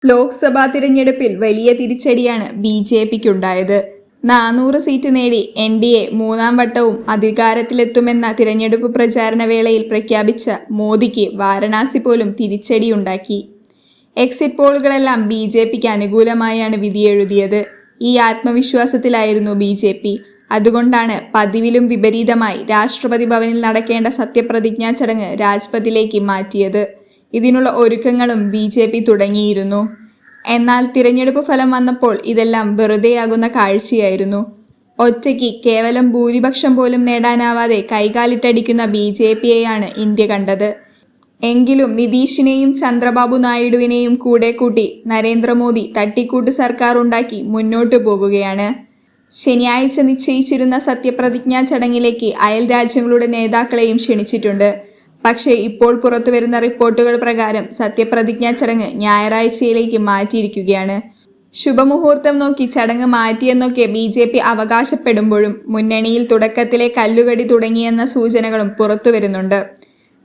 ലോക്സഭാ തിരഞ്ഞെടുപ്പിൽ വലിയ തിരിച്ചടിയാണ് ബി.ജെ.പിക്കുണ്ടായത്. 400 സീറ്റ് നേടി എൻ.ഡി.എ മൂന്നാം വട്ടവും അധികാരത്തിലെത്തുമെന്ന തിരഞ്ഞെടുപ്പ് പ്രചാരണ വേളയിൽ പ്രഖ്യാപിച്ച മോദിക്ക് വാരണാസി പോലും തിരിച്ചടിയുണ്ടാക്കി. എക്സിറ്റ് പോളുകളെല്ലാം ബി.ജെ.പിക്ക് അനുകൂലമായാണ് വിധിയെഴുതിയത്. ഈ ആത്മവിശ്വാസത്തിലായിരുന്നു ബി.ജെ.പി. അതുകൊണ്ടാണ് പതിവിലും വിപരീതമായി രാഷ്ട്രപതി ഭവനിൽ നടക്കേണ്ട സത്യപ്രതിജ്ഞാ ചടങ്ങ് രാജ്പഥിലേക്ക് മാറ്റിയത്. ഇതിനുള്ള ഒരുക്കങ്ങളും ബി.ജെ.പി തുടങ്ങിയിരുന്നു. എന്നാൽ തിരഞ്ഞെടുപ്പ് ഫലം വന്നപ്പോൾ ഇതെല്ലാം വെറുതെയാകുന്ന കാഴ്ചയായിരുന്നു. ഒറ്റയ്ക്ക് കേവലം ഭൂരിപക്ഷം പോലും നേടാനാവാതെ കൈകാലിട്ടടിക്കുന്ന ബി.ജെ.പിയെയാണ് ഇന്ത്യ കണ്ടത്. എങ്കിലും നിതീഷിനെയും ചന്ദ്രബാബു നായിഡുവിനെയും കൂടെ കൂട്ടി നരേന്ദ്രമോദി തട്ടിക്കൂട്ട് സർക്കാർ ഉണ്ടാക്കി മുന്നോട്ടു പോകുകയാണ്. ശനിയാഴ്ച നിശ്ചയിച്ചിരുന്ന സത്യപ്രതിജ്ഞാ ചടങ്ങിലേക്ക് അയൽ രാജ്യങ്ങളുടെ നേതാക്കളെയും ക്ഷണിച്ചിട്ടുണ്ട്. പക്ഷേ ഇപ്പോൾ പുറത്തുവരുന്ന റിപ്പോർട്ടുകൾ പ്രകാരം സത്യപ്രതിജ്ഞാ ചടങ്ങ് ഞായറാഴ്ചയിലേക്ക് മാറ്റിയിരിക്കുകയാണ്. ശുഭമുഹൂർത്തം നോക്കി ചടങ്ങ് മാറ്റിയെന്നൊക്കെ ബി.ജെ.പി അവകാശപ്പെടുമ്പോഴും മുന്നണിയിൽ തുടക്കത്തിലെ കല്ലുകടി തുടങ്ങിയെന്ന സൂചനകളും പുറത്തുവരുന്നുണ്ട്.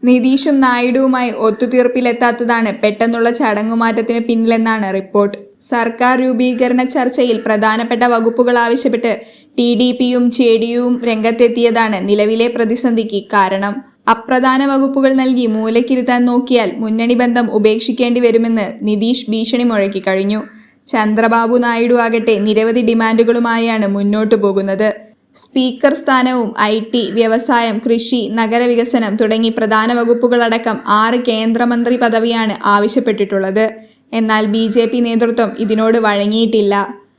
നിതീഷും നായിഡുവുമായി ഒത്തുതീർപ്പിലെത്താത്തതാണ് പെട്ടെന്നുള്ള ചടങ്ങുമാറ്റത്തിന് പിന്നിലെന്നാണ് റിപ്പോർട്ട്. സർക്കാർ രൂപീകരണ ചർച്ചയിൽ പ്രധാനപ്പെട്ട വകുപ്പുകൾ ആവശ്യപ്പെട്ട് ടി.ഡി.പിയും ജെ.ഡി.യുവും രംഗത്തെത്തിയതാണ് നിലവിലെ പ്രതിസന്ധിക്ക് കാരണം. അപ്രധാന വകുപ്പുകൾ നൽകി മൂലക്കിരുത്താൻ നോക്കിയാൽ മുന്നണി ബന്ധം ഉപേക്ഷിക്കേണ്ടി വരുമെന്ന് നിതീഷ് ഭീഷണി മുഴക്കി കഴിഞ്ഞു. ചന്ദ്രബാബു നായിഡു ആകട്ടെ നിരവധി ഡിമാൻഡുകളുമായാണ് മുന്നോട്ടു പോകുന്നത്. സ്പീക്കർ സ്ഥാനവും ഐ.ടി, വ്യവസായം, കൃഷി, നഗരവികസനം തുടങ്ങി പ്രധാന വകുപ്പുകളടക്കം 6 കേന്ദ്രമന്ത്രി പദവിയാണ് ആവശ്യപ്പെട്ടിട്ടുള്ളത്. എന്നാൽ ബി.ജെ.പി നേതൃത്വം ഇതിനോട് വഴങ്ങിയിട്ടില്ല.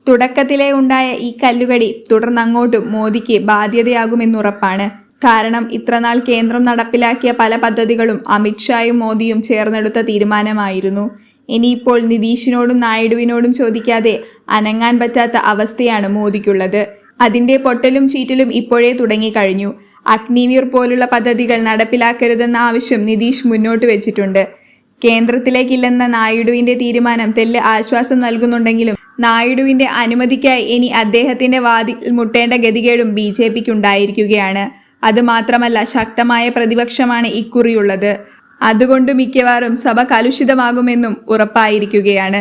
തുടക്കത്തിലേ ഉണ്ടായ ഈ കല്ലുകടി തുടർന്നങ്ങോട്ടും മോദിക്ക് ബാധ്യതയാകുമെന്നുറപ്പാണ്. കാരണം ഇത്രനാൾ കേന്ദ്രം നടപ്പിലാക്കിയ പല പദ്ധതികളും അമിത്ഷായും മോദിയും ചേർന്നെടുത്ത തീരുമാനമായിരുന്നു. ഇനിയിപ്പോൾ നിതീഷിനോടും നായിഡുവിനോടും ചോദിക്കാതെ അനങ്ങാൻ പറ്റാത്ത അവസ്ഥയാണ് മോദിക്കുള്ളത്. അതിന്റെ പൊട്ടലും ചീറ്റലും ഇപ്പോഴേ തുടങ്ങിക്കഴിഞ്ഞു. അഗ്നിവീർ പോലുള്ള പദ്ധതികൾ നടപ്പിലാക്കരുതെന്ന ആവശ്യം നിതീഷ് മുന്നോട്ട് വെച്ചിട്ടുണ്ട്. കേന്ദ്രത്തിലേക്കില്ലെന്ന നായിഡുവിന്റെ തീരുമാനം തെല്ല് ആശ്വാസം നൽകുന്നുണ്ടെങ്കിലും നായിഡുവിന്റെ അനുമതിക്കായി ഇനി അദ്ദേഹത്തിന്റെ വാതിൽ മുട്ടേണ്ട ഗതികേടും ബി.ജെ.പിക്കുണ്ടായിരിക്കുകയാണ്. അതുമാത്രമല്ല, ശക്തമായ പ്രതിപക്ഷമാണ് ഇക്കുറിയുള്ളത്. അതുകൊണ്ട് മിക്കവാറും സഭ കലുഷിതമാകുമെന്നും ഉറപ്പായിരിക്കുകയാണ്.